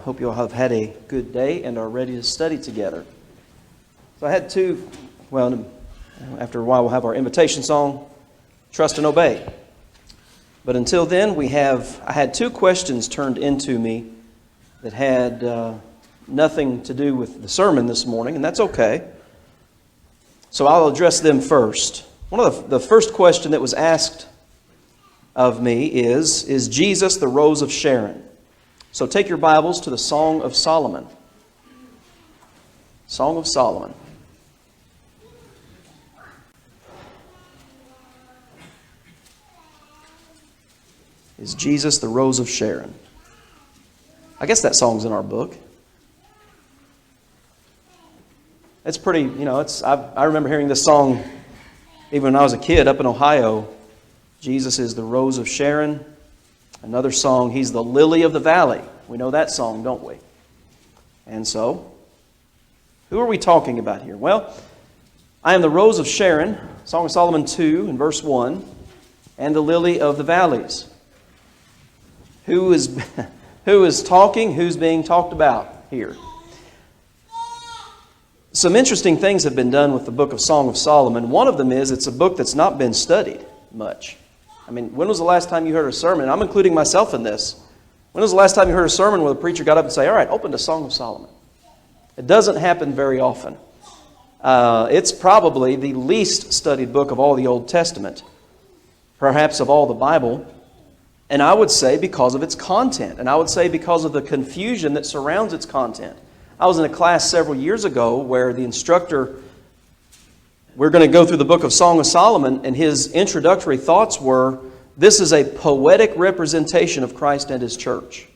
Hope you all have had a good day and are ready to study together. So I had after a while we'll have our invitation song, Trust and Obey. But until then, I had two questions turned into me that had nothing to do with the sermon this morning, and that's okay. So I'll address them first. One of the first question that was asked of me is Jesus the Rose of Sharon? So take your Bibles to the Song of Solomon. Song of Solomon. Is Jesus the Rose of Sharon? I guess that song's in our book. It's pretty, I remember hearing this song even when I was a kid up in Ohio. Jesus is the Rose of Sharon. Another song, He's the Lily of the Valley. We know that song, don't we? And so, who are we talking about here? Well, I am the Rose of Sharon, Song of Solomon 2 and verse 1, and the Lily of the Valleys. Who is talking? Who's being talked about here? Some interesting things have been done with the book of Song of Solomon. One of them is it's a book that's not been studied much. I mean, when was the last time you heard a sermon? I'm including myself in this. When was the last time you heard a sermon where the preacher got up and say, all right, open to Song of Solomon? It doesn't happen very often. It's probably the least studied book of all the Old Testament, perhaps of all the Bible. And I would say because of its content. And I would say because of the confusion that surrounds its content. I was in a class several years ago where the instructor, we're going to go through the book of Song of Solomon, and his introductory thoughts were, this is a poetic representation of Christ and His church.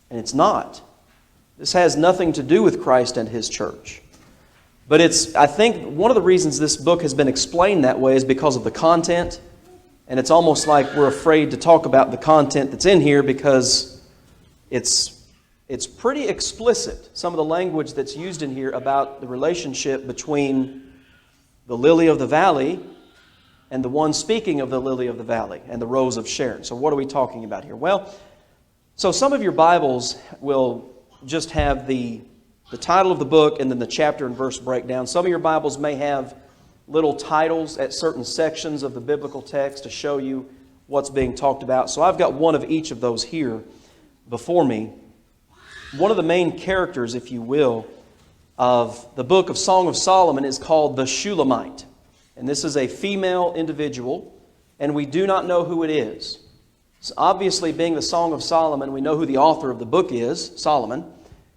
And it's not. This has nothing to do with Christ and His church. But I think one of the reasons this book has been explained that way is because of the content. And it's almost like we're afraid to talk about the content that's in here because it's pretty explicit, some of the language that's used in here about the relationship between the lily of the valley and the one speaking of the lily of the valley and the Rose of Sharon. So what are we talking about here? Well, so some of your Bibles will just have the title of the book and then the chapter and verse breakdown. Some of your Bibles may have little titles at certain sections of the biblical text to show you what's being talked about. So I've got one of each of those here before me. One of the main characters, if you will, of the book of Song of Solomon is called the Shulamite. And this is a female individual, and we do not know who it is. So obviously, being the Song of Solomon, we know who the author of the book is, Solomon.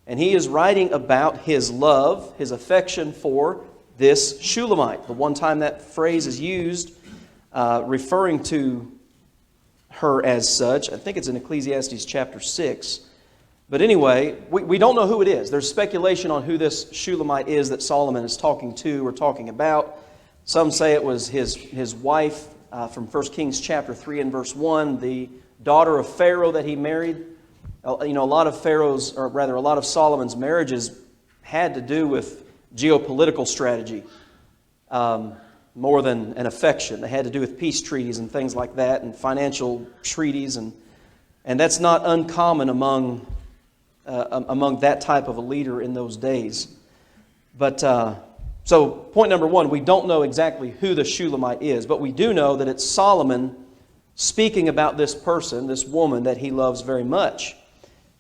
And he is writing about his love, his affection for this Shulamite. The one time that phrase is used, referring to her as such, I think it's in Ecclesiastes chapter 6. But anyway, we don't know who it is. There's speculation on who this Shulamite is that Solomon is talking to or talking about. Some say it was his wife from 1 Kings chapter 3 and verse 1, the daughter of Pharaoh that he married. A lot of Solomon's marriages had to do with geopolitical strategy more than an affection. They had to do with peace treaties and things like that and financial treaties. And that's not uncommon among that type of a leader in those days. But so point number one, we don't know exactly who the Shulamite is, but we do know that it's Solomon speaking about this person, this woman that he loves very much.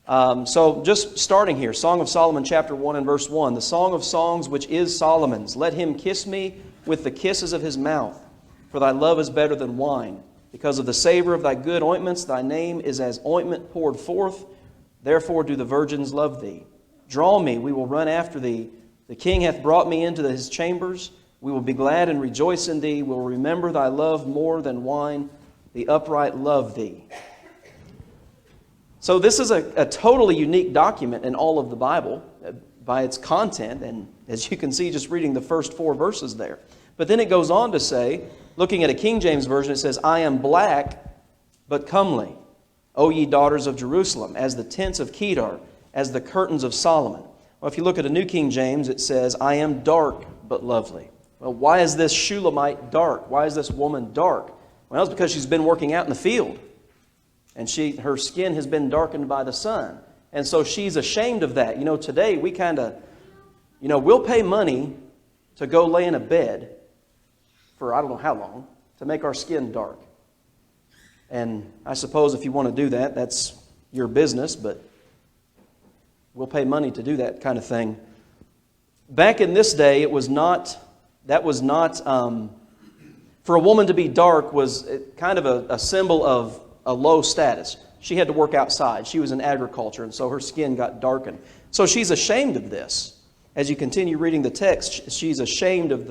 So just starting here, Song of Solomon chapter 1 and verse 1, the Song of Songs which is Solomon's. Let him kiss me with the kisses of his mouth, for thy love is better than wine. Because of the savor of thy good ointments, thy name is as ointment poured forth. Therefore do the virgins love thee. Draw me, we will run after thee. The king hath brought me into his chambers. We will be glad and rejoice in thee. We will remember thy love more than wine. The upright love thee. So this is a totally unique document in all of the Bible by its content. And as you can see, just reading the first 4 verses there. But then it goes on to say, looking at a King James Version, it says, I am black, but comely. O ye daughters of Jerusalem, as the tents of Kedar, as the curtains of Solomon. Well, if you look at a New King James, it says, I am dark but lovely. Well, why is this Shulamite dark? Why is this woman dark? Well, it's because she's been working out in the field. And her skin has been darkened by the sun. And so she's ashamed of that. Today we kind of, we'll pay money to go lay in a bed for I don't know how long to make our skin dark. And I suppose if you want to do that, that's your business, but we'll pay money to do that kind of thing. Back in this day, for a woman to be dark was kind of a symbol of a low status. She had to work outside. She was in agriculture, and so her skin got darkened. So she's ashamed of this. As you continue reading the text, she's ashamed of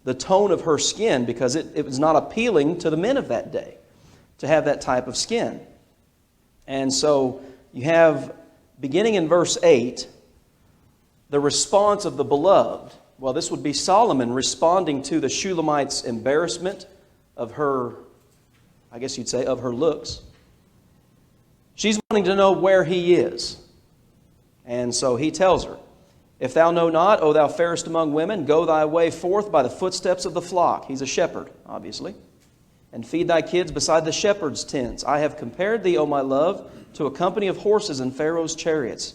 the tone of her skin because it was not appealing to the men of that day to have that type of skin. And so you have, beginning in verse 8, the response of the beloved. Well, this would be Solomon responding to the Shulamite's embarrassment of her, I guess you'd say, of her looks. She's wanting to know where he is. And so he tells her, "If thou know not, O thou fairest among women, go thy way forth by the footsteps of the flock." He's a shepherd, obviously. "And feed thy kids beside the shepherd's tents. I have compared thee, O my love, to a company of horses in Pharaoh's chariots."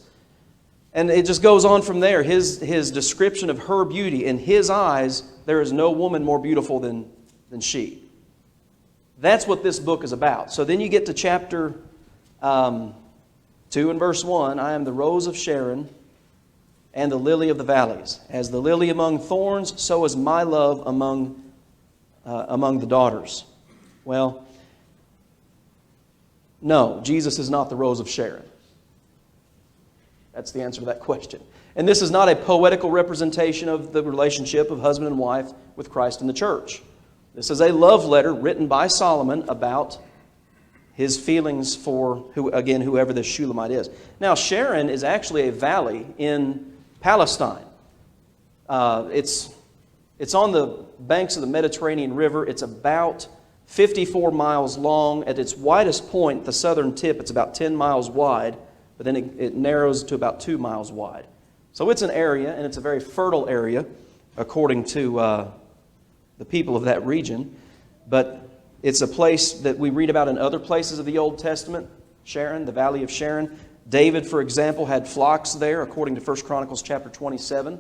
And it just goes on from there. His description of her beauty. In his eyes, there is no woman more beautiful than she. That's what this book is about. So then you get to chapter 2 and verse 1. "I am the rose of Sharon and the lily of the valleys. As the lily among thorns, so is my love among the daughters." Well, no, Jesus is not the rose of Sharon. That's the answer to that question. And this is not a poetical representation of the relationship of husband and wife with Christ and the church. This is a love letter written by Solomon about his feelings for, whoever this Shulamite is. Now, Sharon is actually a valley in Palestine. It's on the banks of the Mediterranean River. It's about 54 miles long. At its widest point, the southern tip, it's about 10 miles wide, but then it narrows to about 2 miles wide. So it's an area, and it's a very fertile area, according to the people of that region. But it's a place that we read about in other places of the Old Testament, Sharon, the Valley of Sharon. David, for example, had flocks there, according to 1 Chronicles chapter 27.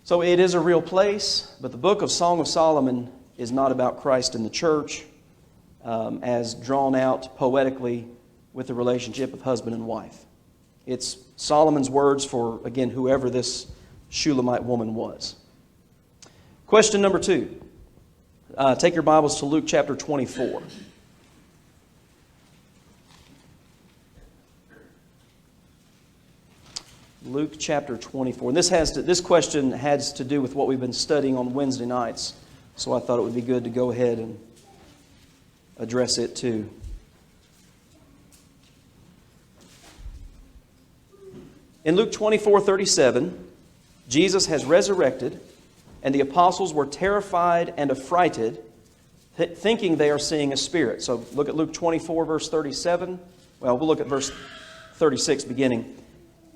So it is a real place, but the book of Song of Solomon is not about Christ and the church as drawn out poetically with the relationship of husband and wife. It's Solomon's words for, again, whoever this Shulamite woman was. Question number 2. Take your Bibles to Luke chapter 24. Luke chapter 24. And this question has to do with what we've been studying on Wednesday nights. So I thought it would be good to go ahead and address it too. In Luke 24:37, Jesus has resurrected, and the apostles were terrified and affrighted, thinking they are seeing a spirit. So look at Luke 24, verse 37. Well, we'll look at verse 36 beginning.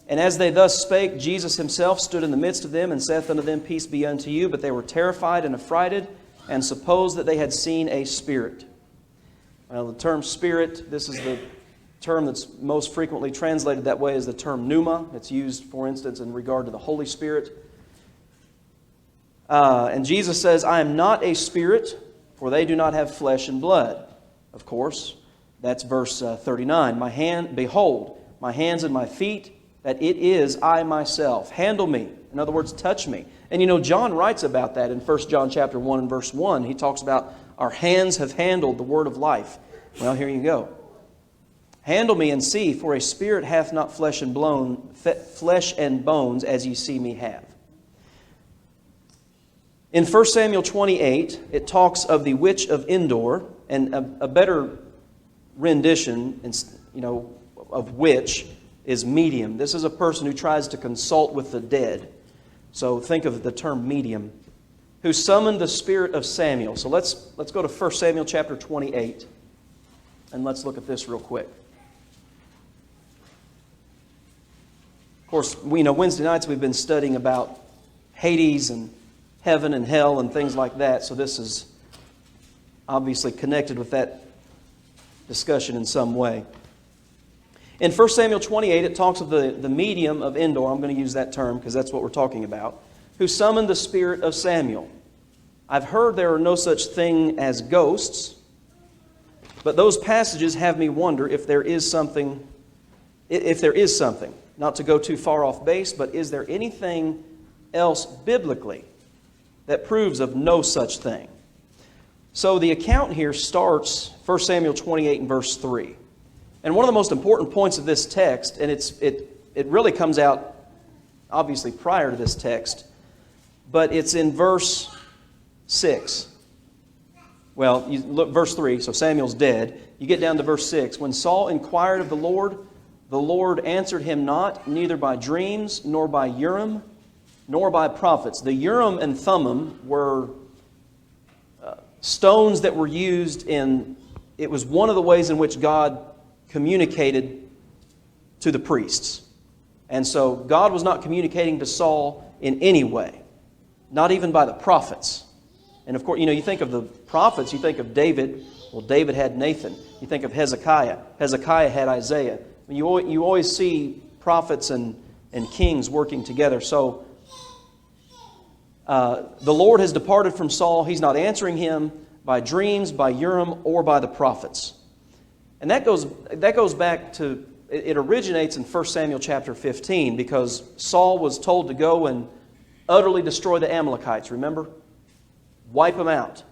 "And as they thus spake, Jesus himself stood in the midst of them, and saith unto them, Peace be unto you. But they were terrified and affrighted, and supposed that they had seen a spirit." Well, the term spirit, this is the term that's most frequently translated that way, is the term pneuma. It's used, for instance, in regard to the Holy Spirit. And Jesus says, "I am not a spirit, for they do not have flesh and blood." Of course, that's verse 39. "Behold, my hands and my feet, that it is I myself. Handle me." In other words, touch me. And John writes about that in 1 John chapter 1 and verse 1. He talks about our hands have handled the word of life. Well, here you go. "Handle me and see, for a spirit hath not flesh and bones, as ye see me have." In 1 Samuel 28, it talks of the witch of Endor, and a better rendition, of witch is medium. This is a person who tries to consult with the dead. So think of the term medium, who summoned the spirit of Samuel. So let's go to 1 Samuel chapter 28, and let's look at this real quick. Of course, Wednesday nights we've been studying about Hades and heaven and hell and things like that. So this is obviously connected with that discussion in some way. In 1 Samuel 28, it talks of the medium of Endor. I'm going to use that term because that's what we're talking about. Who summoned the spirit of Samuel. I've heard there are no such thing as ghosts, but those passages have me wonder if there is something, not to go too far off base, but is there anything else biblically that proves of no such thing? So the account here starts 1 Samuel 28 and verse 3. And one of the most important points of this text, and it really comes out obviously prior to this text, but it's in verse 6. Well, you look verse 3, so Samuel's dead. You get down to verse 6. When Saul inquired of the Lord answered him not, neither by dreams, nor by Urim, nor by prophets. The Urim and Thummim were stones that were used it was one of the ways in which God communicated to the priests. And so God was not communicating to Saul in any way, not even by the prophets. And of course, you think of the prophets, you think of David. Well, David had Nathan. You think of Hezekiah. Hezekiah had Isaiah. You always see prophets and kings working together. So the Lord has departed from Saul. He's not answering him by dreams, by Urim, or by the prophets. And that goes back to, it originates in 1 Samuel chapter 15 because Saul was told to go and utterly destroy the Amalekites, remember? Wipe them out.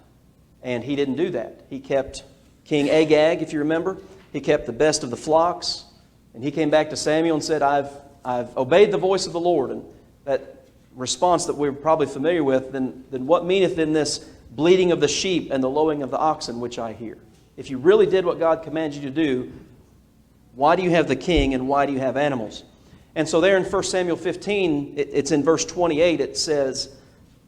And he didn't do that. He kept King Agag, if you remember. He kept the best of the flocks. And he came back to Samuel and said, I've obeyed the voice of the Lord. And that response that we're probably familiar with, then what meaneth in this bleating of the sheep and the lowing of the oxen which I hear? If you really did what God commanded you to do, why do you have the king and why do you have animals? And so there in 1 Samuel 15, it's in verse 28, it says,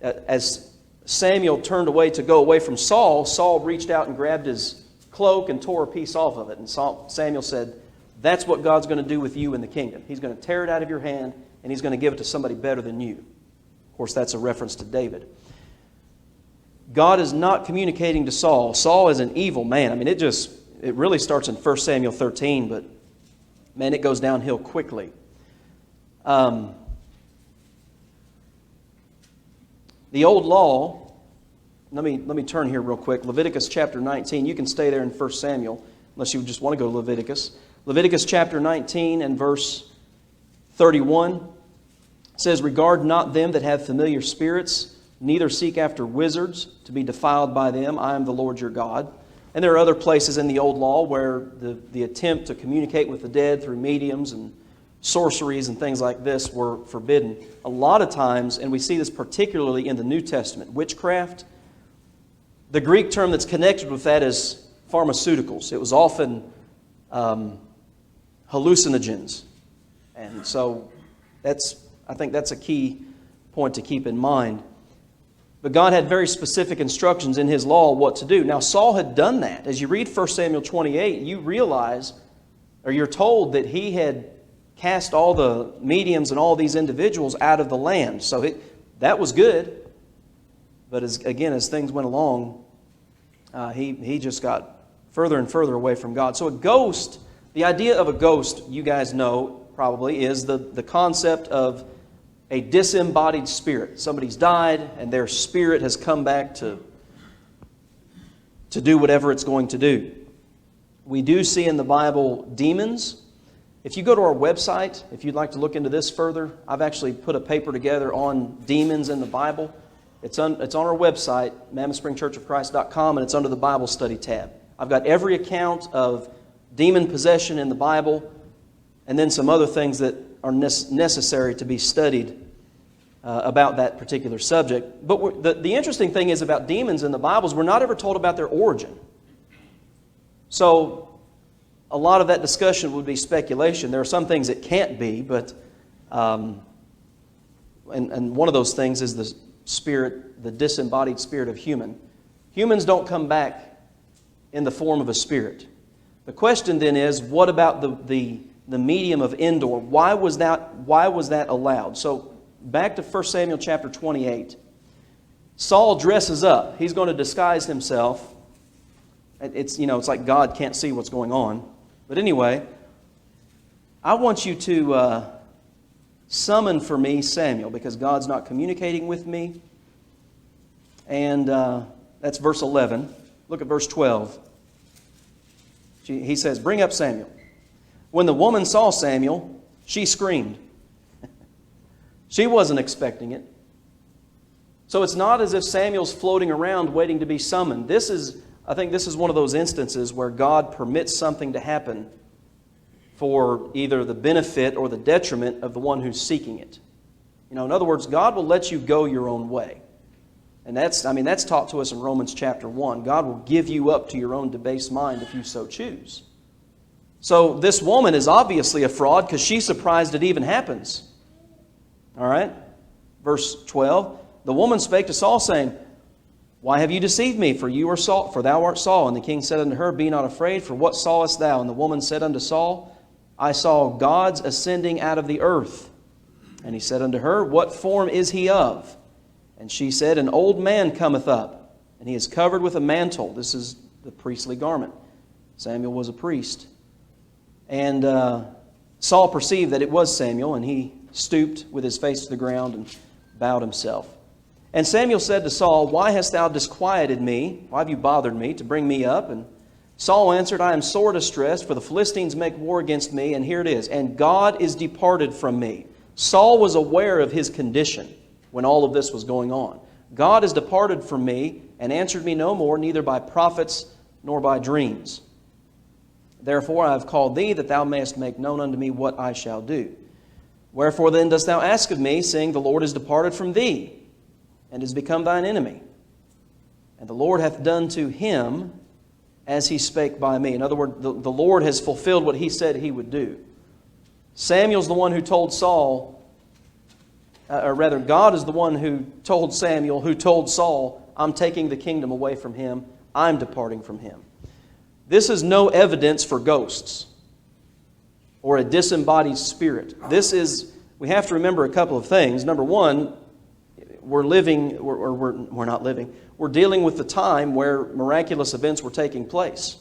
as Samuel turned away to go away from Saul, Saul reached out and grabbed his cloak and tore a piece off of it. And Samuel said, that's what God's going to do with you in the kingdom. He's going to tear it out of your hand and He's going to give it to somebody better than you. Of course, that's a reference to David. God is not communicating to Saul. Saul is an evil man. I mean, it really starts in 1 Samuel 13, but man, it goes downhill quickly. The old law, let me turn here real quick. Leviticus chapter 19. You can stay there in 1 Samuel, unless you just want to go to Leviticus. Leviticus chapter 19 and verse 31 says, regard not them that have familiar spirits, neither seek after wizards to be defiled by them. I am the Lord your God. And there are other places in the old law where the attempt to communicate with the dead through mediums and sorceries and things like this were forbidden. A lot of times, and we see this particularly in the New Testament, witchcraft, the Greek term that's connected with that is pharmaceuticals. It was often hallucinogens. And so I think that's a key point to keep in mind. But God had very specific instructions in His law what to do. Now, Saul had done that. As you read 1 Samuel 28, you realize, or you're told that he had cast all the mediums and all these individuals out of the land. So that was good. But as things went along, he just got further and further away from God. So a ghost, the idea of a ghost, you guys know probably, is the concept of a disembodied spirit. Somebody's died and their spirit has come back to do whatever it's going to do. We do see in the Bible demons. If you go to our website, if you'd like to look into this further, I've actually put a paper together on demons in the Bible. It's on our website, mammothspringchurchofchrist.com, and it's under the Bible study tab. I've got every account of demon possession in the Bible, and then some other things that are necessary to be studied about that particular subject. But the interesting thing is about demons in the Bible is we're not ever told about their origin. So a lot of that discussion would be speculation. There are some things it can't be, but and one of those things is the spirit, the disembodied spirit of human. Humans don't come back in the form of a spirit. The question then is, what about the medium of Endor? Why was that allowed? So back to 1 Samuel chapter 28. Saul dresses up. He's going to disguise himself It's like God can't see what's going on. But anyway, I want you to summon for me Samuel, because God's not communicating with me. And that's verse 11. Look at verse 12. He says, bring up Samuel. When the woman saw Samuel, she screamed. She wasn't expecting it. So it's not as if Samuel's floating around waiting to be summoned. I think this is one of those instances where God permits something to happen for either the benefit or the detriment of the one who's seeking it. In other words, God will let you go your own way. And that's taught to us in Romans chapter 1. God will give you up to your own debased mind if you so choose. So this woman is obviously a fraud because she's surprised it even happens. All right? Verse 12. The woman spake to Saul, saying, why have you deceived me? For thou art Saul. And the king said unto her, be not afraid, for what sawest thou? And the woman said unto Saul, I saw gods ascending out of the earth. And he said unto her, what form is he of? And she said, an old man cometh up, and he is covered with a mantle. This is the priestly garment. Samuel was a priest. And Saul perceived that it was Samuel, and he stooped with his face to the ground and bowed himself. And Samuel said to Saul, why hast thou disquieted me? Why have you bothered me to bring me up? And Saul answered, I am sore distressed, for the Philistines make war against me, and here it is, and God is departed from me. Saul was aware of his condition when all of this was going on. God is departed from me, and answered me no more, neither by prophets nor by dreams. Therefore I have called thee, that thou mayest make known unto me what I shall do. Wherefore then dost thou ask of me, saying, the Lord is departed from thee, and is become thine enemy? And the Lord hath done to him as he spake by me. In other words, the Lord has fulfilled what he said he would do. Samuel's the one who told Saul, or rather, God is the one who told Samuel, who told Saul, I'm taking the kingdom away from him. I'm departing from him. This is no evidence for ghosts or a disembodied spirit. We have to remember a couple of things. Number one, we're dealing with the time where miraculous events were taking place.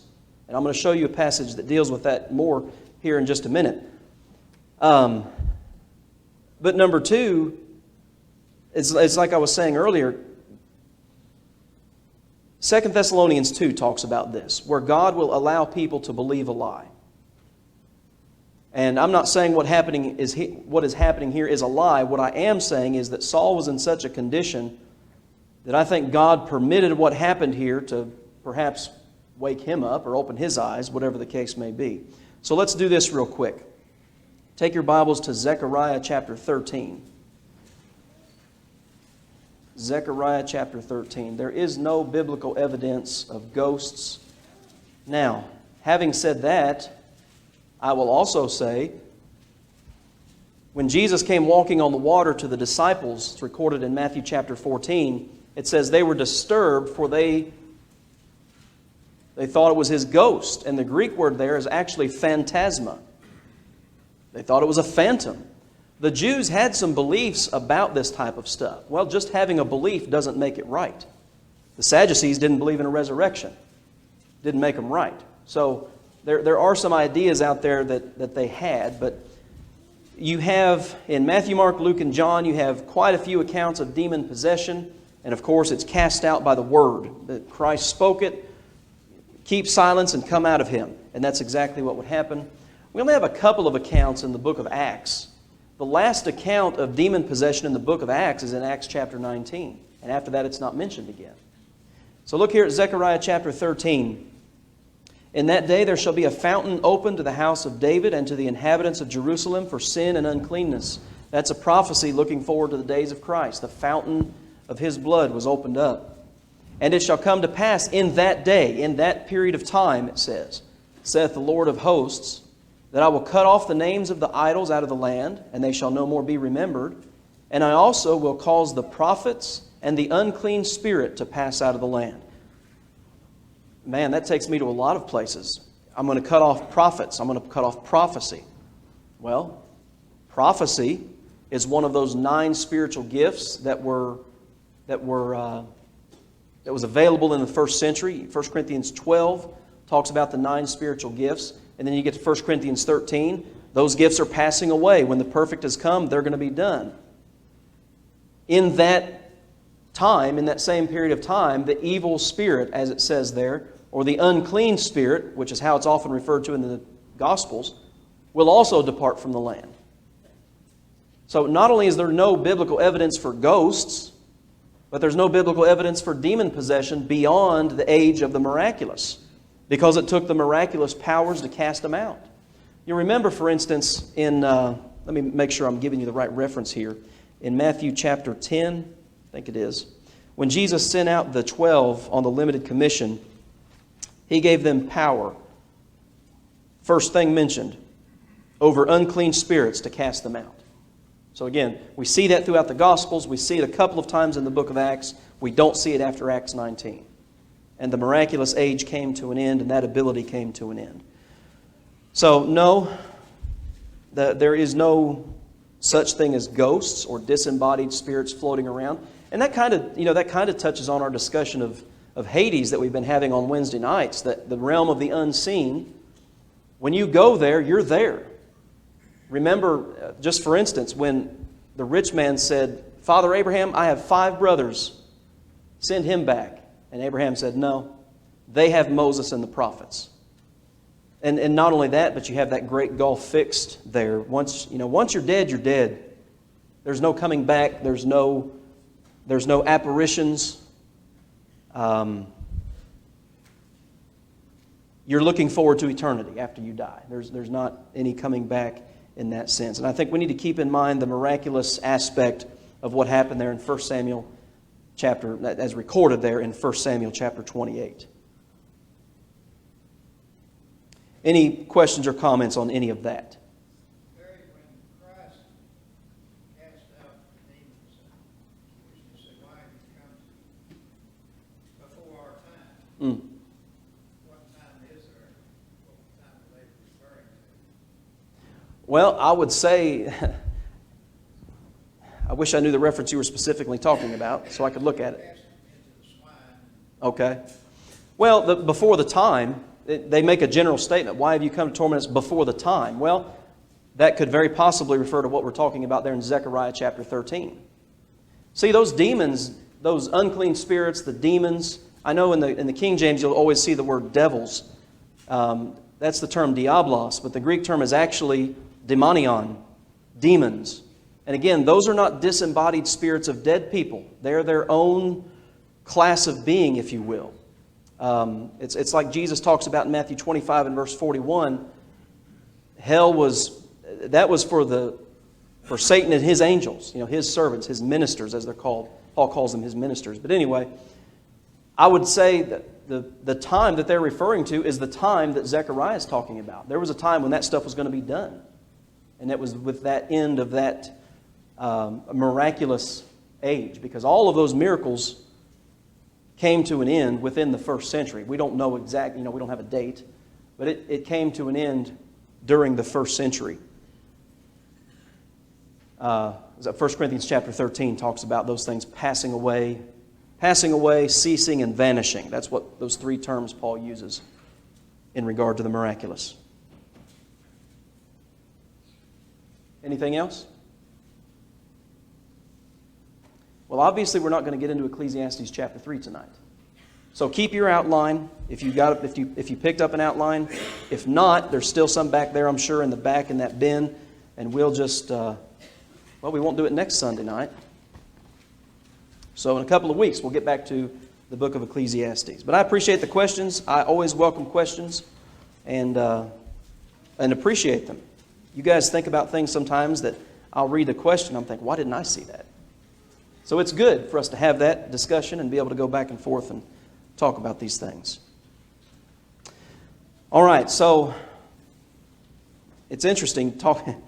And I'm going to show you a passage that deals with that more here in just a minute. But number two, it's like I was saying earlier, 2 Thessalonians 2 talks about this, where God will allow people to believe a lie. And I'm not saying what is happening here is a lie. What I am saying is that Saul was in such a condition that I think God permitted what happened here to perhaps wake him up or open his eyes, whatever the case may be. So let's do this real quick. Take your Bibles to Zechariah chapter 13. Zechariah chapter 13. There is no biblical evidence of ghosts. Now, having said that, I will also say, when Jesus came walking on the water to the disciples, it's recorded in Matthew chapter 14, it says they were disturbed, for they thought it was his ghost. And the Greek word there is actually phantasma. They thought it was a phantom. The Jews had some beliefs about this type of stuff. Well, just having a belief doesn't make it right. The Sadducees didn't believe in a resurrection. Didn't make them right. So there are some ideas out there that they had, but you have, in Matthew, Mark, Luke, and John, you have quite a few accounts of demon possession. And of course, it's cast out by the Word. That Christ spoke it, keep silence, and come out of him. And that's exactly what would happen. We only have a couple of accounts in the book of Acts. The last account of demon possession in the book of Acts is in Acts chapter 19. And after that, it's not mentioned again. So look here at Zechariah chapter 13. In that day there shall be a fountain open to the house of David and to the inhabitants of Jerusalem for sin and uncleanness. That's a prophecy looking forward to the days of Christ. The fountain of his blood was opened up. And it shall come to pass in that day, in that period of time, it says, saith the Lord of hosts, that I will cut off the names of the idols out of the land, and they shall no more be remembered. And I also will cause the prophets and the unclean spirit to pass out of the land. Man, that takes me to a lot of places. I'm going to cut off prophets. I'm going to cut off prophecy. Well, prophecy is one of those 9 spiritual gifts that were that was available in the first century. 1 Corinthians 12 talks about the 9 spiritual gifts. And then you get to 1 Corinthians 13. Those gifts are passing away. When the perfect has come, they're going to be done. In that time, in that same period of time, the evil spirit, as it says there, or the unclean spirit, which is how it's often referred to in the Gospels, will also depart from the land. So not only is there no biblical evidence for ghosts, but there's no biblical evidence for demon possession beyond the age of the miraculous, because it took the miraculous powers to cast them out. You remember, for instance, let me make sure I'm giving you the right reference here. In Matthew chapter 10, I think it is, when Jesus sent out the 12 on the limited commission, He gave them power, first thing mentioned, over unclean spirits to cast them out. So again, we see that throughout the Gospels. We see it a couple of times in the book of Acts. We don't see it after Acts 19. And the miraculous age came to an end, and that ability came to an end. So no, there is no such thing as ghosts or disembodied spirits floating around. And that kind of touches on our discussion of Hades that we've been having on Wednesday nights, that the realm of the unseen. When you go there, you're there. Remember, just for instance, when the rich man said, "Father Abraham, I have 5 brothers. Send him back." And Abraham said, "No, they have Moses and the prophets." And not only that, but you have that great gulf fixed there. Once you're dead, you're dead. There's no coming back. There's no apparitions. You're looking forward to eternity after you die. There's not any coming back in that sense. And I think we need to keep in mind the miraculous aspect of what happened there in 1 Samuel chapter, as recorded there in 1 Samuel chapter 28. Any questions or comments on any of that? When Christ cast out the demons, you say, "Why have you come before our time?" What time is there? What time are they referring to? Well, I would say, I wish I knew the reference you were specifically talking about so I could look at it. Okay. Well, before the time, they make a general statement. Why have you come to torment us before the time? Well, that could very possibly refer to what we're talking about there in Zechariah chapter 13. See, those demons, those unclean spirits, the demons, I know in the King James you'll always see the word devils. That's the term diablos, but the Greek term is actually demonion, demons. And again, those are not disembodied spirits of dead people. They're their own class of being, if you will. It's like Jesus talks about in Matthew 25 and verse 41. Hell was for Satan and his angels, his servants, his ministers, as they're called. Paul calls them his ministers. But anyway, I would say that the time that they're referring to is the time that Zechariah is talking about. There was a time when that stuff was going to be done. And that was with that end of that miraculous age. Because all of those miracles came to an end within the first century. We don't know exactly, we don't have a date. But it came to an end during the first century. 1 Corinthians chapter 13 talks about those things passing away, ceasing, and vanishing. That's what those 3 terms Paul uses in regard to the miraculous. Anything else? Well, obviously we're not going to get into Ecclesiastes chapter 3 tonight. So keep your outline if you picked up an outline. If not, there's still some back there, I'm sure, in the back in that bin. And we'll just, we won't do it next Sunday night. So in a couple of weeks, we'll get back to the book of Ecclesiastes. But I appreciate the questions. I always welcome questions and appreciate them. You guys think about things sometimes that I'll read the question, I'm thinking, why didn't I see that? So it's good for us to have that discussion and be able to go back and forth and talk about these things. All right, so it's interesting talking.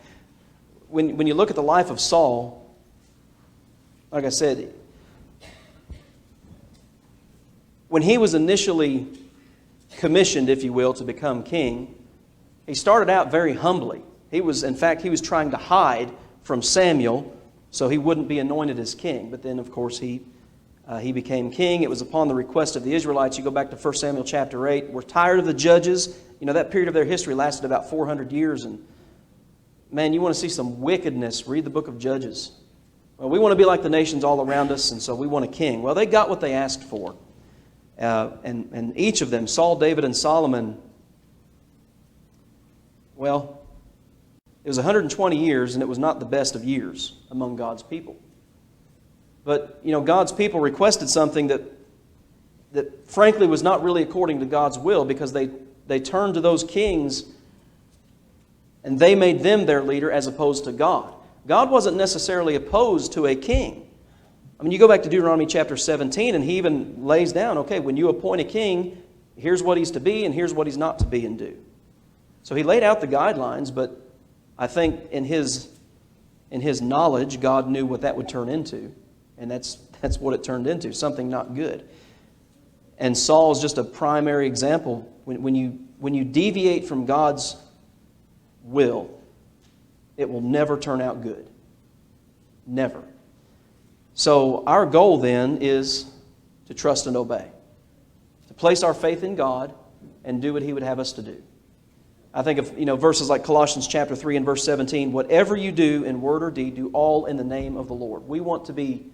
When you look at the life of Saul, like I said, when he was initially commissioned, if you will, to become king, he started out very humbly. He was trying to hide from Samuel so he wouldn't be anointed as king. But then, of course, he He became king. It was upon the request of the Israelites. You go back to 1 Samuel chapter 8. We're tired of the judges. You know, that period of their history lasted about 400 years. And man, you want to see some wickedness, read the book of Judges. Well, we want to be like the nations all around us, and so we want a king. Well, they got what they asked for. And each of them, Saul, David, and Solomon, well, it was 120 years, and it was not the best of years among God's people. But, you know, God's people requested something that frankly was not really according to God's will, because they turned to those kings and they made them their leader as opposed to God. God wasn't necessarily opposed to a king. I mean, you go back to Deuteronomy chapter 17, and he even lays down, okay, when you appoint a king, here's what he's to be and here's what he's not to be and do. So he laid out the guidelines, but I think in his knowledge, God knew what that would turn into. And that's what it turned into, something not good. And Saul is just a primary example. When you deviate from God's will, it will never turn out good. Never. So our goal then is to trust and obey. To place our faith in God and do what He would have us to do. I think of verses like Colossians chapter 3 and verse 17. Whatever you do in word or deed, do all in the name of the Lord. We want to be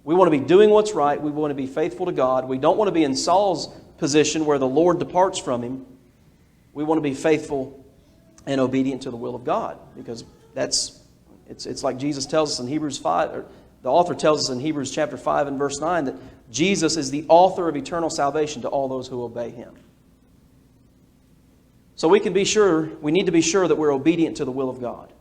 doing what's right. We want to be faithful to God. We don't want to be in Saul's position where the Lord departs from him. We want to be faithful and obedient to the will of God, because it's like Jesus tells us in Hebrews 5, or the author tells us in Hebrews chapter 5 and verse 9, that Jesus is the author of eternal salvation to all those who obey Him. So we need to be sure that we're obedient to the will of God.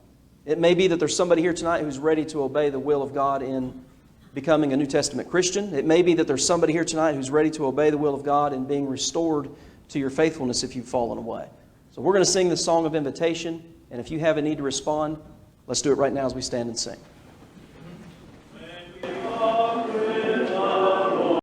It may be that there's somebody here tonight who's ready to obey the will of God in becoming a New Testament Christian. It may be that there's somebody here tonight who's ready to obey the will of God in being restored to your faithfulness if you've fallen away. So we're going to sing the song of invitation, and if you have a need to respond, let's do it right now as we stand and sing.